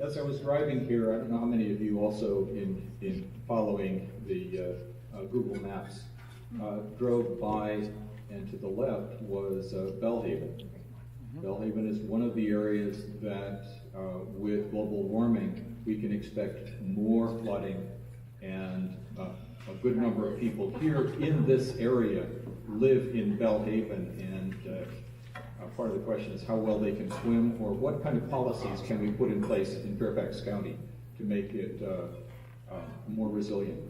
As I was driving here, I don't know how many of you also in following the Google Maps drove by, and to the left was Bellhaven. Bellhaven is one of the areas that with global warming we can expect more flooding, and a good number of people here in this area live in Bellhaven, and part of the question is how well they can swim, or what kind of policies can we put in place in Fairfax County to make it more resilient.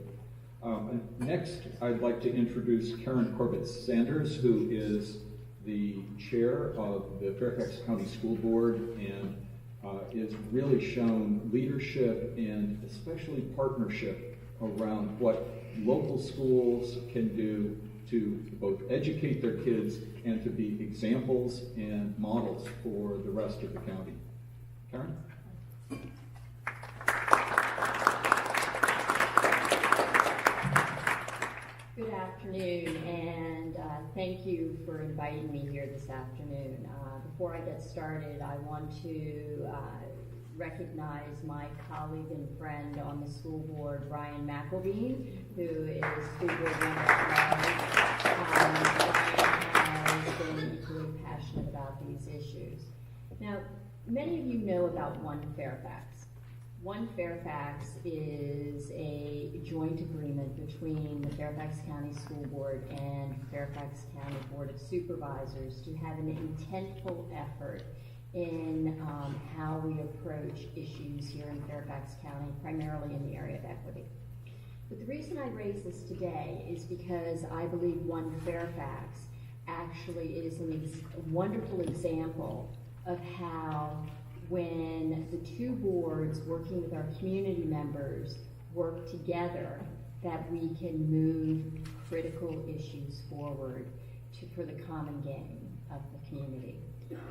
Next, I'd like to introduce Karen Corbett-Sanders, who is the chair of the Fairfax County School Board, and is really shown leadership and especially partnership around what local schools can do to both educate their kids and to be examples and models for the rest of the county. Karen? Good afternoon, and thank you for inviting me here this afternoon. Before I get started, I want to recognize my colleague and friend on the school board, Brian McElveen, who is school board member Brian has been equally passionate about these issues. Now, many of you know about One Fairfax. One Fairfax is a joint agreement between the Fairfax County School Board and Fairfax County Board of Supervisors to have an intentful effort in how we approach issues here in Fairfax County, primarily in the area of equity. But the reason I raise this today is because I believe One Fairfax actually is a wonderful example of how, when the two boards working with our community members work together, that we can move critical issues forward for the common gain of the community.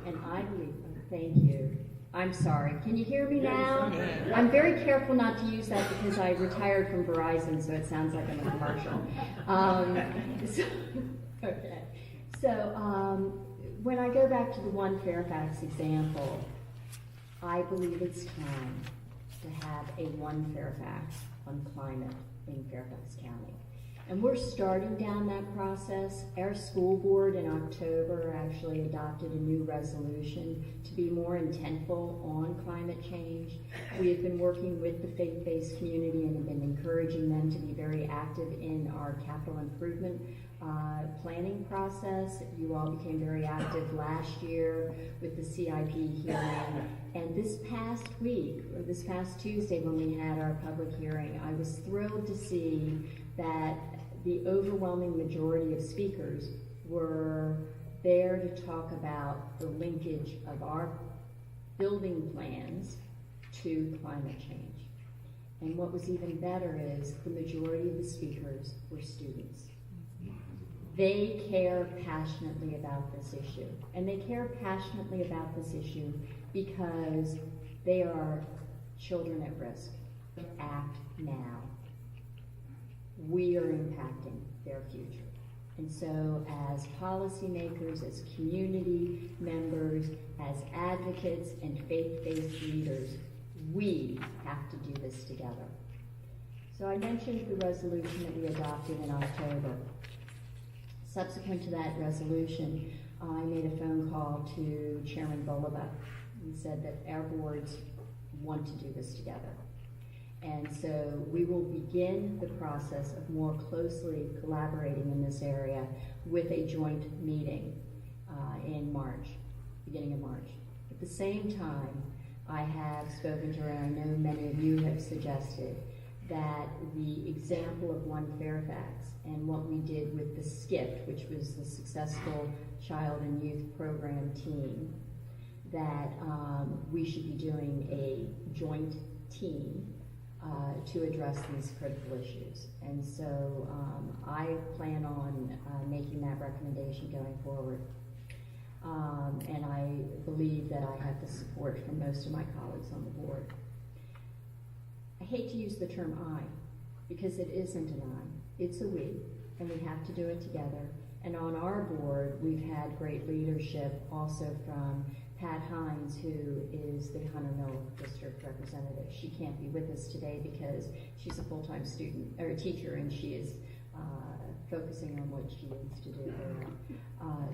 And I believe, thank you. I'm sorry, can you hear me now? I'm very careful not to use that because I retired from Verizon, so it sounds like I'm a commercial. Okay. So when I go back to the One Fairfax example, I believe it's time to have a One Fairfax on climate in Fairfax County. And we're starting down that process. Our school board in October actually adopted a new resolution to be more intentful on climate change. We have been working with the faith-based community and have been encouraging them to be very active in our capital improvement planning process. You all became very active last year with the CIP hearing. And this past week, or this past Tuesday when we had our public hearing, I was thrilled to see that the overwhelming majority of speakers were there to talk about the linkage of our building plans to climate change. And what was even better is the majority of the speakers were students. They care passionately about this issue. And they care passionately about this issue because they are children at risk. Act now. We are impacting their future. And so as policymakers, as community members, as advocates and faith-based leaders, we have to do this together. So I mentioned the resolution that we adopted in October. Subsequent to that resolution, I made a phone call to Chairman Bolova and said that our boards want to do this together. And so we will begin the process of more closely collaborating in this area with a joint meeting in March, beginning of March. At the same time, I have spoken to her, and I know many of you have suggested that the example of One Fairfax and what we did with the SCIF, which was the Successful Child and Youth Program team, that we should be doing a joint team to address these critical issues. And so I plan on making that recommendation going forward. And I believe that I have the support from most of my colleagues on the board. I hate to use the term I, because it isn't an I, it's a we, and we have to do it together. And on our board, we've had great leadership also from Pat Hines, who is the Hunter Mill District representative. She can't be with us today because she's a full-time student, or a teacher, and she is focusing on what she needs to do there.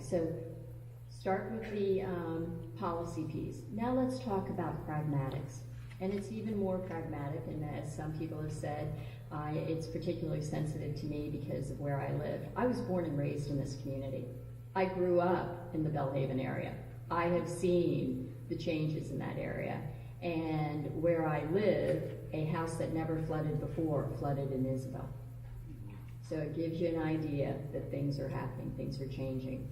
So start with the policy piece. Now let's talk about pragmatics. And it's even more pragmatic, and as some people have said, it's particularly sensitive to me because of where I live. I was born and raised in this community. I grew up in the Belhaven area. I have seen the changes in that area. And where I live, a house that never flooded before flooded in Isabel. So it gives you an idea that things are happening, things are changing.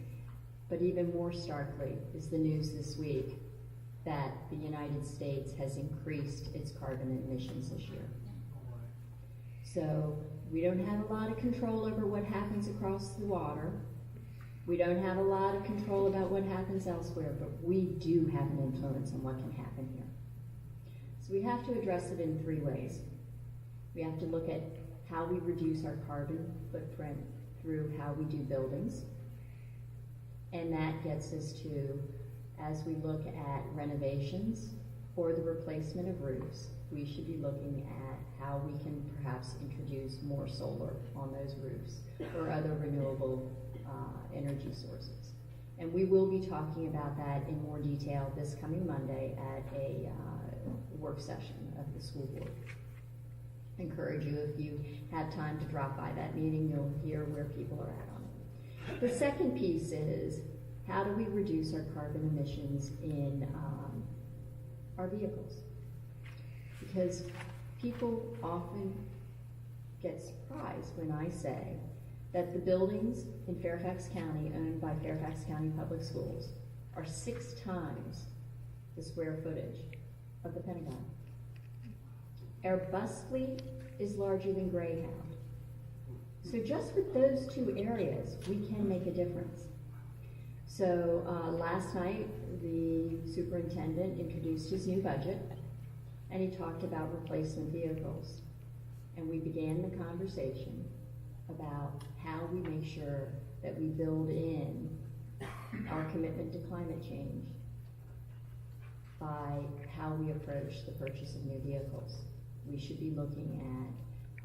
But even more starkly is the news this week that the United States has increased its carbon emissions this year. So we don't have a lot of control over what happens across the water. We don't have a lot of control about what happens elsewhere, but we do have an influence on what can happen here. So we have to address it in three ways. We have to look at how we reduce our carbon footprint through how we do buildings. And that gets us to, as we look at renovations or the replacement of roofs, we should be looking at how we can perhaps introduce more solar on those roofs or other renewable energy sources. And we will be talking about that in more detail this coming Monday at a work session of the school board. I encourage you, if you have time to drop by that meeting, you'll hear where people are at on it. The second piece is, how do we reduce our carbon emissions in our vehicles? Because people often get surprised when I say that the buildings in Fairfax County owned by Fairfax County Public Schools are 6 times the square footage of the Pentagon. Our bus fleet is larger than Greyhound. So just with those 2 areas, we can make a difference. So last night, the superintendent introduced his new budget, and he talked about replacement vehicles. And we began the conversation about how we make sure that we build in our commitment to climate change by how we approach the purchase of new vehicles. We should be looking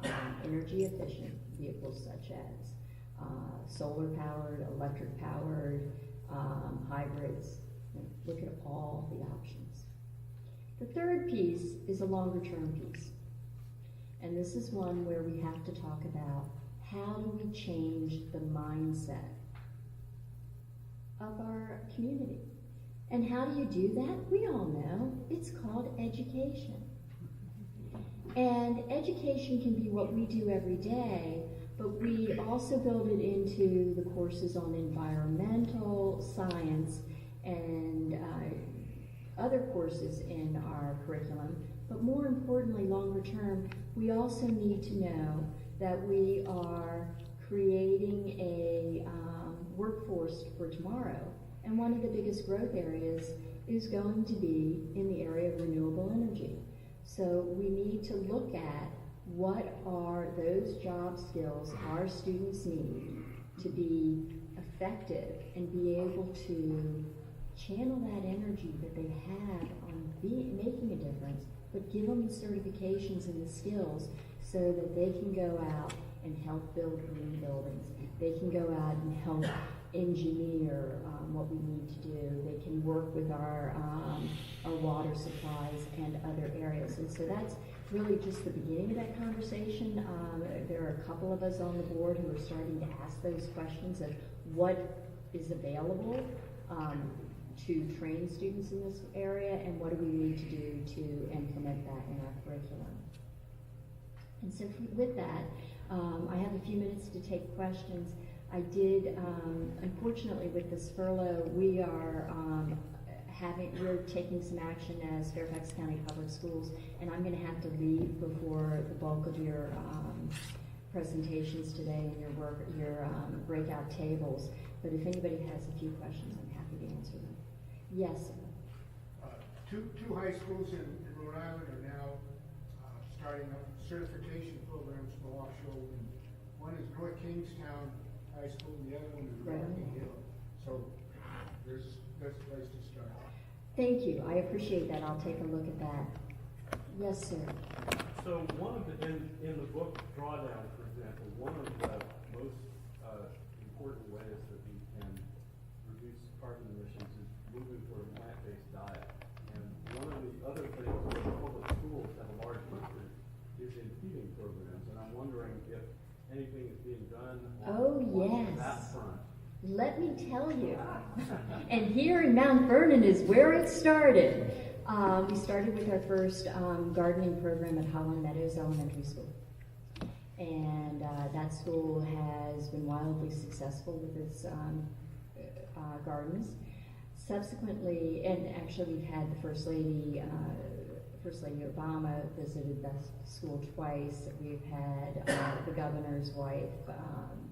at energy efficient vehicles such as solar powered, electric powered, hybrids. Look at all the options. The third piece is a longer term piece. And this is one where we have to talk about how do we change the mindset of our community. And how do you do that? We all know it's called education. And education can be what we do every day, but we also build it into the courses on environmental science and other courses in our curriculum. But more importantly, longer term, we also need to know that we are creating a workforce for tomorrow. And one of the biggest growth areas is going to be in the area of renewable energy. So we need to look at what are those job skills our students need to be effective and be able to channel that energy that they have on making a difference, but give them the certifications and the skills so that they can go out and help build green buildings. They can go out and help engineer what we need to do. They can work with our water supplies and other areas. And so that's really just the beginning of that conversation. There are a couple of us on the board who are starting to ask those questions of what is available to train students in this area and what do we need to do to implement that in our curriculum. And so with that, I have a few minutes to take questions. I did, unfortunately with this furlough, we're taking some action as Fairfax County Public Schools, and I'm going to have to leave before the bulk of your presentations today and your breakout tables. But if anybody has a few questions, I'm happy to answer them. Yes, sir. Two high schools in Rhode Island are now starting up certification programs for offshore wind. One is North Kingstown high school, and the other one is Right. Rocky Hill. So that's a place to start. Thank you, I appreciate that, I'll take a look at that. Yes, sir. So one of the, in the book Drawdown, for example, one of the most important ways that we can reduce carbon emissions is moving toward a plant-based diet. And one of the other things that public schools have a large footprint is in feeding programs. And I'm wondering if anything is being done on that front. Let me tell you. And here in Mount Vernon is where it started. We started with our first gardening program at Holland Meadows Elementary School. And that school has been wildly successful with its gardens. Subsequently, and actually we've had the First Lady Obama visited the school twice. We've had the governor's wife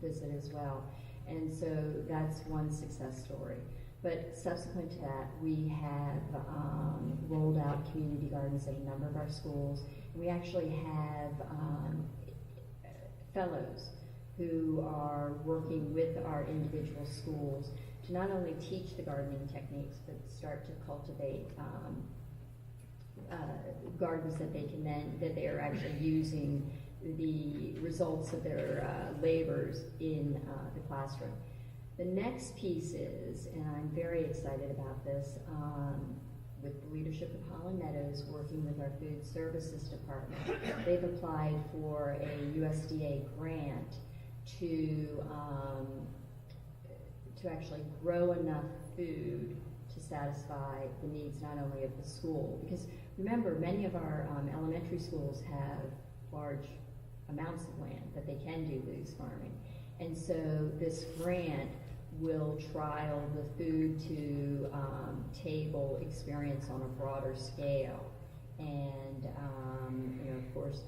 visit as well. And so that's one success story. But subsequent to that, we have rolled out community gardens at a number of our schools. We actually have fellows who are working with our individual schools to not only teach the gardening techniques, but start to cultivate gardens that they are actually using the results of their labors in the classroom. The next piece is, and I'm very excited about this, with the leadership of Holland Meadows, working with our food services department, they've applied for a USDA grant to actually grow enough food to satisfy the needs not only of the school, because remember, many of our elementary schools have large amounts of land that they can do loose farming. And so this grant will trial the food to table experience on a broader scale. And of course,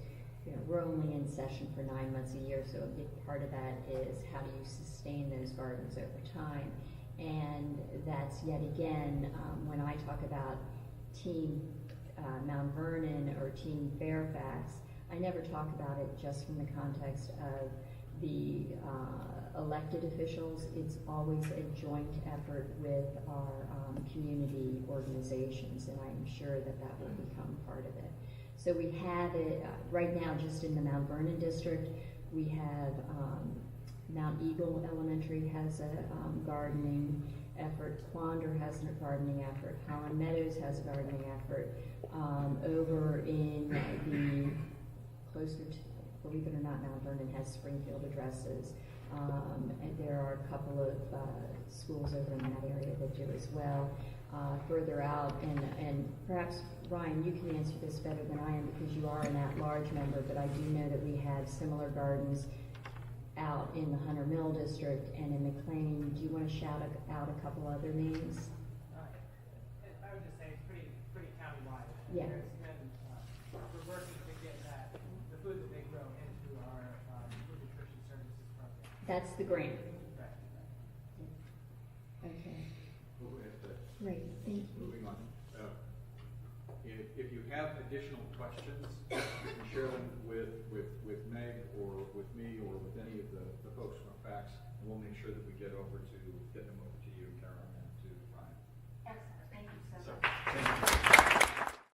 we're only in session for 9 months a year, so a big part of that is how do you sustain those gardens over time. And that's yet again, when I talk about Team Mount Vernon or Team Fairfax, I never talk about it just from the context of the elected officials. It's always a joint effort with our community organizations, and I'm sure that that will become part of it. So we have it right now just in the Mount Vernon district. We have Mount Eagle Elementary has a gardening effort. Quander has a gardening effort. Holland Meadows has a gardening effort. Over in the closer to, believe it or not, Mount Vernon has Springfield addresses. And there are a couple of schools over in that area that do as well. Further out, and perhaps Ryan, you can answer this better than I am because you are an at-large member, but I do know that we have similar gardens out in the Hunter Mill district and in McLean. Do you want to shout out a couple other names? I would just say it's pretty countywide. Yeah. We're working to get the food that they grow into our food nutrition services program. That's the grant. Right. Okay. Great, Great. Thank you. moving on. If you have additional questions, you can share them with Meg or with me or with any of the folks from FACS, and we'll make sure that we get over to get them over